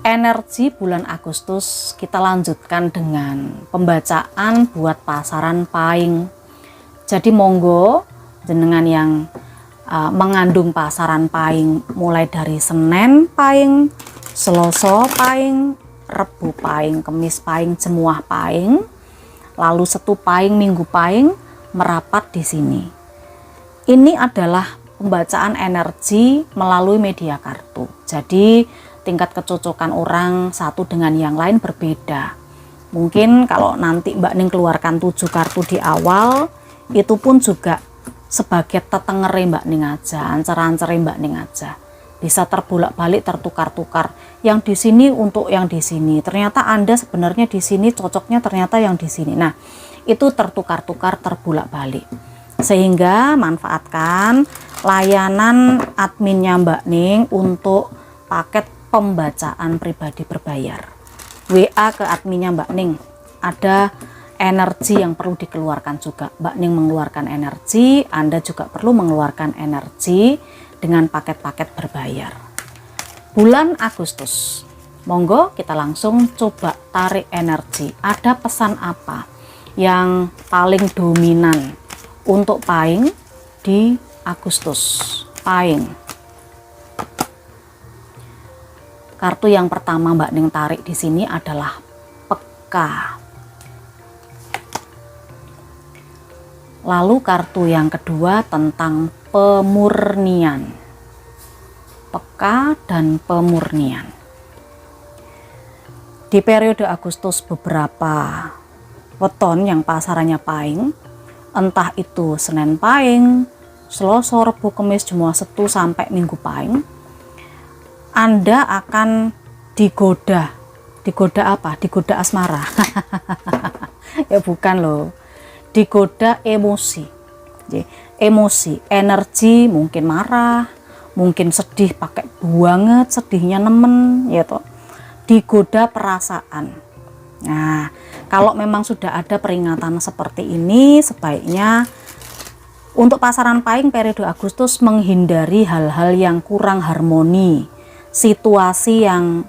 energi bulan Agustus kita lanjutkan dengan pembacaan buat pasaran Pahing. Jadi monggo jenengan yang mengandung pasaran Pahing mulai dari Senin Pahing, Selasa Pahing, Rebu Pahing, Kemis Pahing, Jemuah Pahing, lalu Setu Pahing, Minggu Pahing merapat di sini. Ini adalah pembacaan energi melalui media kartu. Jadi tingkat kecocokan orang satu dengan yang lain berbeda. Mungkin kalau nanti Mbak Ning keluarkan 7 kartu di awal, itu pun juga sebagai tetengere Mbak Ning aja, ancer-ancere Mbak Ning aja. Bisa terbolak-balik, tertukar-tukar. Yang di sini untuk yang di sini. Ternyata Anda sebenarnya di sini cocoknya ternyata yang di sini. Nah, itu tertukar-tukar, terbolak-balik. Sehingga manfaatkan layanan adminnya Mbak Ning untuk paket pembacaan pribadi berbayar. WA ke adminnya Mbak Ning, ada energi yang perlu dikeluarkan juga. Mbak Ning mengeluarkan energi, Anda juga perlu mengeluarkan energi dengan paket-paket berbayar. Bulan Agustus, monggo kita langsung coba tarik energi. Ada pesan apa yang paling dominan untuk Pahing di Agustus? Pahing. Kartu yang pertama Mbak Ning tarik di sini adalah peka. Lalu kartu yang kedua tentang pemurnian. Peka dan pemurnian. Di periode Agustus beberapa weton yang pasarannya Pahing, entah itu Senin Pahing, Selasa, Rebu, Kemis, Jemuah, Setu sampai Minggu Pahing, Anda akan digoda. Digoda apa? Digoda asmara. Ya bukan loh. Digoda emosi. Emosi, energi, mungkin marah, mungkin sedih, pakai banget, sedihnya nemen, ya toh. Digoda perasaan. Nah, kalau memang sudah ada peringatan seperti ini, sebaiknya untuk pasaran Pahing periode Agustus menghindari hal-hal yang kurang harmoni. Situasi yang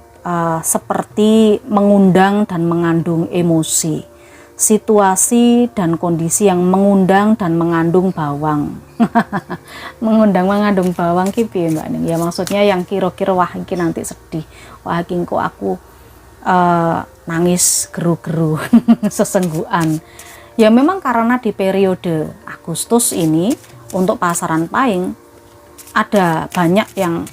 seperti mengundang dan mengandung emosi, situasi dan kondisi yang mengundang dan mengandung bawang. Mengundang bawang ki piye Mbak Ning? Ya maksudnya yang kira-kira wah iki nanti sedih, wah iki kok aku nangis geru-geru, sesenggukan. Ya memang karena di periode Agustus ini untuk pasaran Pahing ada banyak yang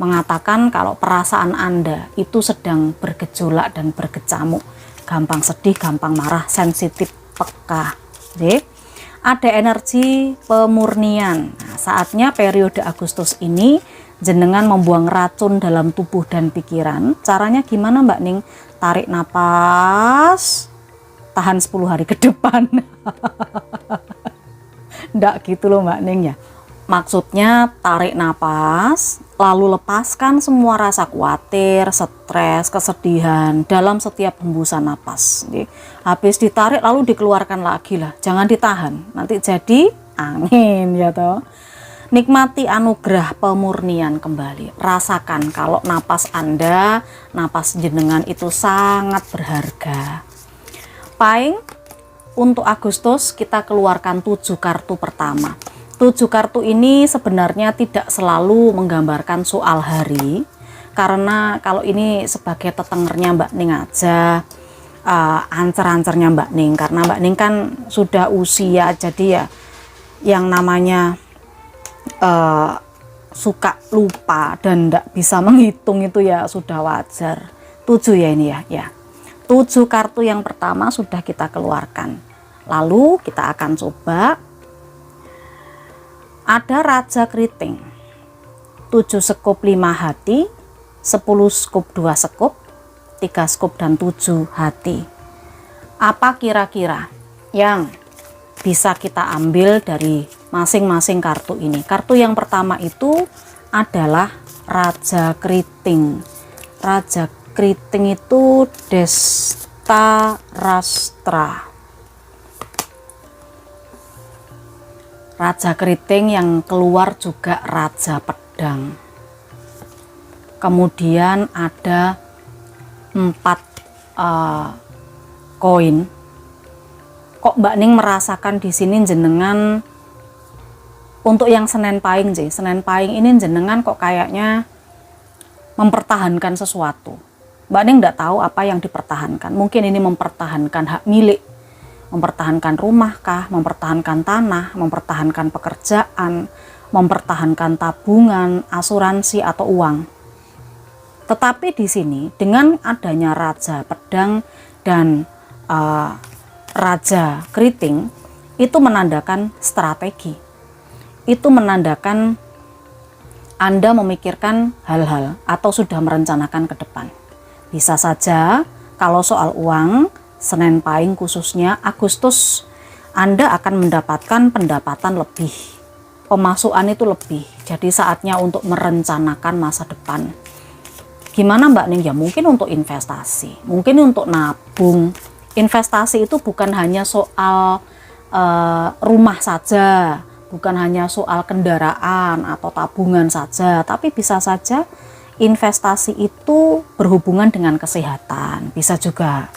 mengatakan kalau perasaan Anda itu sedang bergejolak dan berkecamuk, gampang sedih, gampang marah, sensitif, peka. Jadi, ada energi pemurnian. Nah, saatnya periode Agustus ini jenengan membuang racun dalam tubuh dan pikiran. Caranya gimana Mbak Ning? Tarik napas, tahan 10 hari ke depan. Nggak gitu loh Mbak Ning ya. Maksudnya tarik napas, lalu lepaskan semua rasa khawatir, stres, kesedihan dalam setiap hembusan napas. Habis ditarik lalu dikeluarkan lagi lah, jangan ditahan, nanti jadi angin ya toh. Nikmati anugerah pemurnian kembali. Rasakan kalau napas Anda, napas jenengan itu sangat berharga. Pahing, untuk Agustus kita keluarkan 7 kartu pertama. 7 kartu ini sebenarnya tidak selalu menggambarkan soal hari, karena kalau ini sebagai tetengernya Mbak Ning aja, ancer-ancernya Mbak Ning, karena Mbak Ning kan sudah usia, jadi ya yang namanya suka lupa dan tidak bisa menghitung itu ya sudah wajar. 7 ya ini ya. 7 kartu yang pertama sudah kita keluarkan. Lalu kita akan coba. Ada Raja Keriting, 7 sekop 5 hati, 10 sekop 2 sekop, 3 sekop dan 7 hati. Apa kira-kira yang bisa kita ambil dari masing-masing kartu ini? Kartu yang pertama itu adalah Raja Keriting. Raja Keriting itu Desta Rastra. Raja Keriting yang keluar juga Raja Pedang. Kemudian ada 4 koin. Kok Mbak Ning merasakan di sini jenengan untuk yang Senen Pahing sih. Senen Pahing ini jenengan kok kayaknya mempertahankan sesuatu. Mbak Ning nggak tahu apa yang dipertahankan. Mungkin ini mempertahankan hak milik, mempertahankan rumah kah, mempertahankan tanah, mempertahankan pekerjaan, mempertahankan tabungan, asuransi atau uang. Tetapi di sini dengan adanya Raja Pedang dan Raja Keriting itu menandakan strategi. Itu menandakan Anda memikirkan hal-hal atau sudah merencanakan ke depan. Bisa saja kalau soal uang, Senen Pahing khususnya Agustus, Anda akan mendapatkan pendapatan lebih. Pemasukan itu lebih. Jadi saatnya untuk merencanakan masa depan. Gimana Mbak Ning? Ya mungkin untuk investasi, mungkin untuk nabung. Investasi itu bukan hanya soal rumah saja, bukan hanya soal kendaraan atau tabungan saja, tapi bisa saja investasi itu berhubungan dengan kesehatan. Bisa juga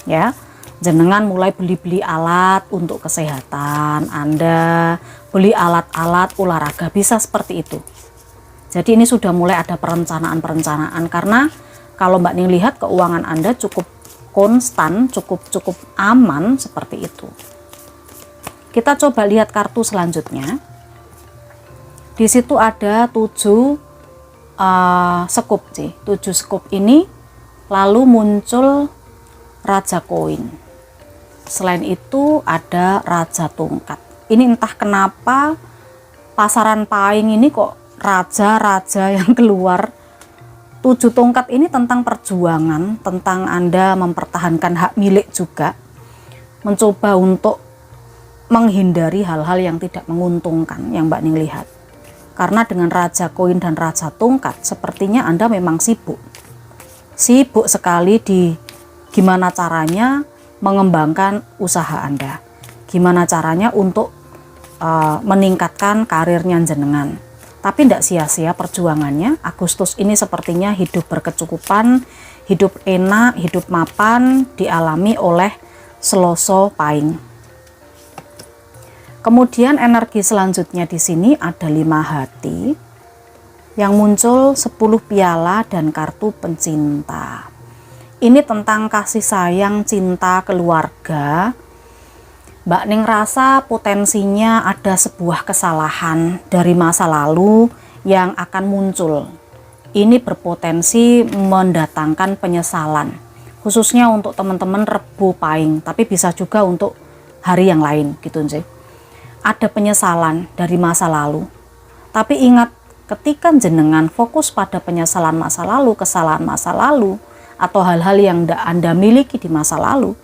ya, jenengan mulai beli-beli alat untuk kesehatan Anda, beli alat-alat olahraga, bisa seperti itu. Jadi ini sudah mulai ada perencanaan-perencanaan, karena kalau Mbak Ning lihat keuangan Anda cukup konstan, cukup aman seperti itu. Kita coba lihat kartu selanjutnya. Di situ ada 7 sekup sih. 7 sekup ini lalu muncul Raja Koin. Selain itu ada Raja Tongkat. Ini entah kenapa pasaran Pahing ini kok raja-raja yang keluar. 7 tongkat ini tentang perjuangan, tentang Anda mempertahankan hak milik juga, mencoba untuk menghindari hal-hal yang tidak menguntungkan yang Mbak Ning lihat. Karena dengan Raja Koin dan Raja Tongkat sepertinya Anda memang sibuk sekali di gimana caranya mengembangkan usaha Anda, gimana caranya untuk meningkatkan karirnya jenengan. Tapi tidak sia-sia perjuangannya. Agustus ini sepertinya hidup berkecukupan, hidup enak, hidup mapan dialami oleh Seloso Pahing. Kemudian energi selanjutnya di sini ada 5 hati yang muncul 10 piala dan kartu pencinta. Ini tentang kasih sayang, cinta, keluarga. Mbak Ning rasa potensinya ada sebuah kesalahan dari masa lalu yang akan muncul. Ini berpotensi mendatangkan penyesalan, khususnya untuk teman-teman Rebo Pahing, tapi bisa juga untuk hari yang lain gitu sih. Ada penyesalan dari masa lalu. Tapi ingat, ketika jenengan fokus pada penyesalan masa lalu, kesalahan masa lalu, atau hal-hal yang Anda miliki di masa lalu,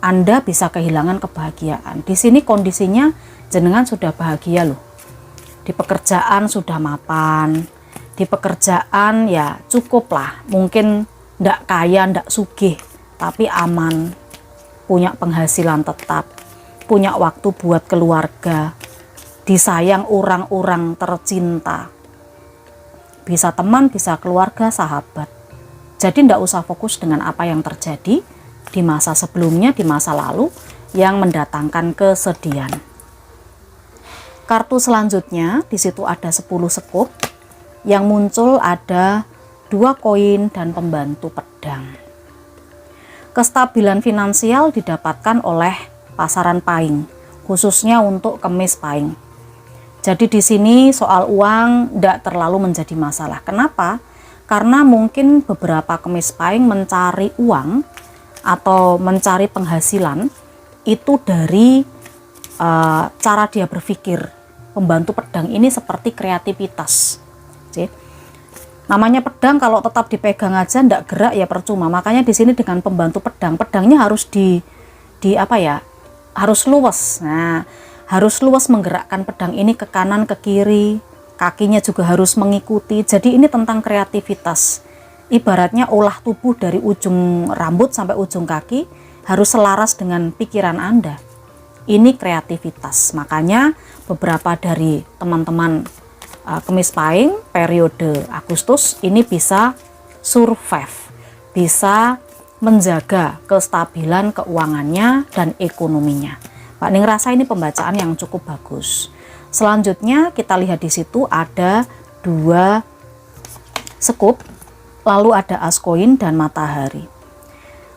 Anda bisa kehilangan kebahagiaan. Di sini kondisinya jenengan sudah bahagia loh. Di pekerjaan sudah mapan. Di pekerjaan ya cukup lah. Mungkin ndak kaya, ndak sugih, tapi aman. Punya penghasilan tetap. Punya waktu buat keluarga. Disayang orang-orang tercinta. Bisa teman, bisa keluarga, sahabat. Jadi ndak usah fokus dengan apa yang terjadi di masa sebelumnya, di masa lalu yang mendatangkan kesedihan. Kartu selanjutnya di situ ada 10 sekup, yang muncul ada 2 koin dan pembantu pedang. Kestabilan finansial didapatkan oleh pasaran Pahing, khususnya untuk kemis Pahing. Jadi di sini soal uang tidak terlalu menjadi masalah. Kenapa? Karena mungkin beberapa kemis Pahing mencari uang atau mencari penghasilan itu dari cara dia berpikir. Pembantu pedang ini seperti kreativitas. Namanya pedang kalau tetap dipegang aja ndak gerak ya percuma. Makanya di sini dengan pembantu pedang, pedangnya harus harus luwes. Nah, harus luwes menggerakkan pedang ini ke kanan, ke kiri, kakinya juga harus mengikuti. Jadi ini tentang kreativitas. Ibaratnya olah tubuh dari ujung rambut sampai ujung kaki harus selaras dengan pikiran Anda. Ini kreativitas. Makanya beberapa dari teman-teman kemis Pahing periode Agustus ini bisa survive, bisa menjaga kestabilan keuangannya dan ekonominya. Mbak Ning rasa ini pembacaan yang cukup bagus. Selanjutnya kita lihat di situ ada 2 sekup, lalu ada as koin dan matahari.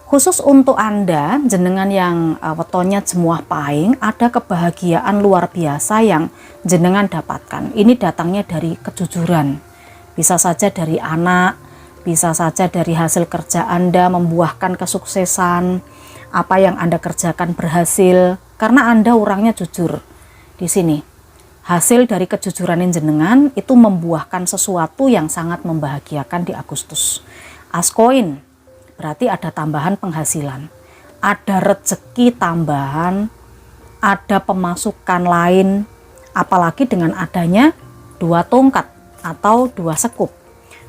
Khusus untuk Anda, jenengan yang wetonnya jemuah pahing, ada kebahagiaan luar biasa yang jenengan dapatkan. Ini datangnya dari kejujuran. Bisa saja dari anak, bisa saja dari hasil kerja Anda membuahkan kesuksesan, apa yang Anda kerjakan berhasil, karena Anda orangnya jujur. Di sini, hasil dari kejujuran jenengan itu membuahkan sesuatu yang sangat membahagiakan di Agustus. As koin berarti ada tambahan penghasilan, ada rezeki tambahan, ada pemasukan lain, apalagi dengan adanya 2 tongkat atau 2 sekup.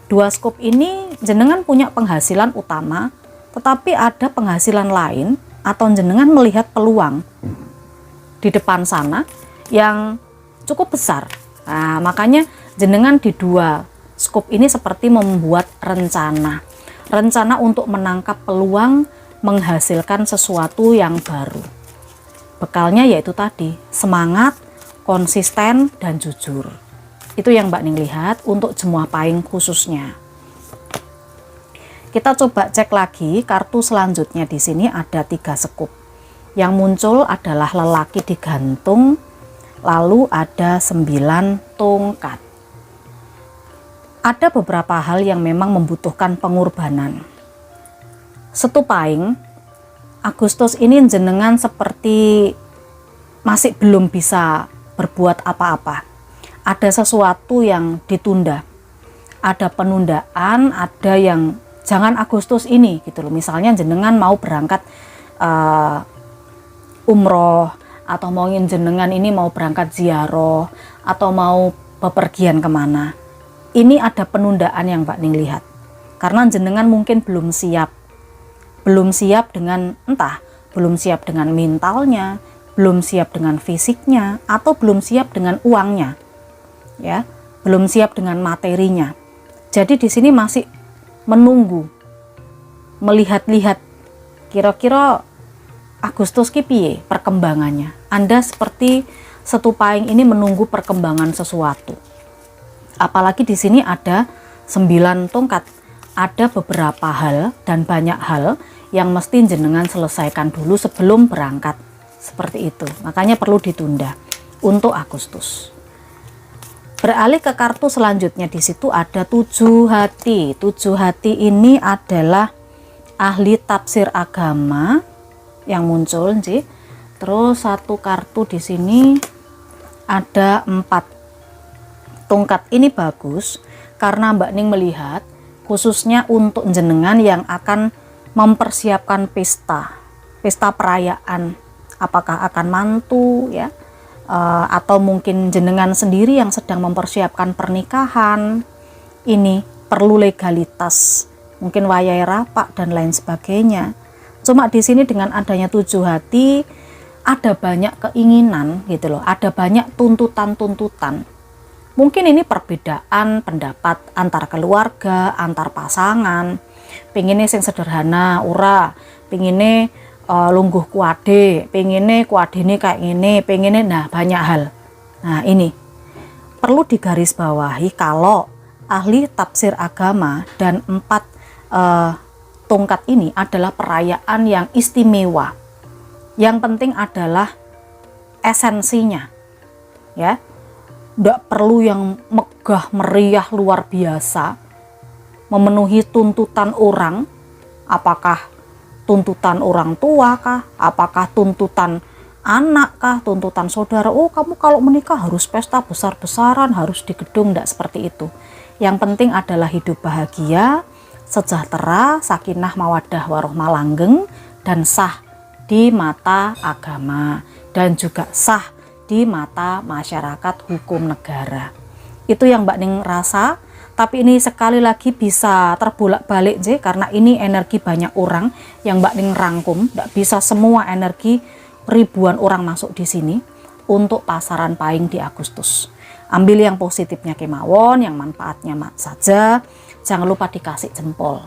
2 sekup ini jenengan punya penghasilan utama, tetapi ada penghasilan lain atau jenengan melihat peluang di depan sana yang cukup besar. Nah, makanya jenengan di 2 sekup ini seperti membuat rencana untuk menangkap peluang menghasilkan sesuatu yang baru. Bekalnya yaitu tadi, semangat, konsisten, dan jujur. Itu yang Mbak Ning lihat untuk jemuah pahing khususnya. Kita coba cek lagi kartu selanjutnya. Di sini ada 3 sekup. Yang muncul adalah lelaki digantung, lalu ada 9 tongkat. Ada beberapa hal yang memang membutuhkan pengorbanan. Setu pahing, Agustus ini jenengan seperti masih belum bisa berbuat apa-apa. Ada sesuatu yang ditunda, ada penundaan, ada yang jangan Agustus ini gitu loh. Misalnya jenengan mau berangkat umroh, atau mau jenengan ini mau berangkat ziarah, atau mau bepergian kemana. Ini ada penundaan yang Mbak Ning lihat, karena jenengan mungkin belum siap dengan belum siap dengan mentalnya, belum siap dengan fisiknya, atau belum siap dengan uangnya, ya, belum siap dengan materinya. Jadi di sini masih menunggu, melihat-lihat kira-kira Agustus ki piye perkembangannya. Anda seperti setu pahing ini menunggu perkembangan sesuatu. Apalagi di sini ada 9 tongkat. Ada beberapa hal dan banyak hal yang mesti jenengan selesaikan dulu sebelum berangkat. Seperti itu. Makanya perlu ditunda untuk Agustus. Beralih ke kartu selanjutnya, di situ ada 7 hati. 7 hati ini adalah ahli tafsir agama yang muncul, sih. Terus 1 kartu di sini ada 4 tongkat. Ini bagus karena Mbak Ning melihat khususnya untuk jenengan yang akan mempersiapkan pesta perayaan, apakah akan mantu ya, atau mungkin jenengan sendiri yang sedang mempersiapkan pernikahan. Ini perlu legalitas, mungkin wayai rapak dan lain sebagainya. Cuma di sini dengan adanya 7 hati ada banyak keinginan gitu loh, ada banyak tuntutan-tuntutan. Mungkin ini perbedaan pendapat antar keluarga, antar pasangan. Pengennya sing sederhana, ora. Pengennya lungguh kuade, pengennya kuadene kayak gini, pengennya, nah banyak hal. Nah ini perlu digarisbawahi kalau ahli tafsir agama dan 4 tongkat ini adalah perayaan yang istimewa. Yang penting adalah esensinya, ya. Tidak perlu yang megah meriah luar biasa, memenuhi tuntutan orang, apakah tuntutan orang tua kah, apakah tuntutan anak kah, tuntutan saudara. Oh kamu kalau menikah harus pesta besar-besaran, harus di gedung, tidak seperti itu. Yang penting adalah hidup bahagia, sejahtera, sakinah mawaddah warohmah langgeng, dan sah di mata agama, dan juga sah di mata masyarakat hukum negara. Itu yang Mbak Ning rasa. Tapi ini sekali lagi bisa terbolak-balik sih, karena ini energi banyak orang yang Mbak Ning rangkum. Tidak bisa semua energi ribuan orang masuk di sini untuk pasaran pahing di Agustus. Ambil yang positifnya kemawon, yang manfaatnya saja. Jangan lupa dikasih jempol.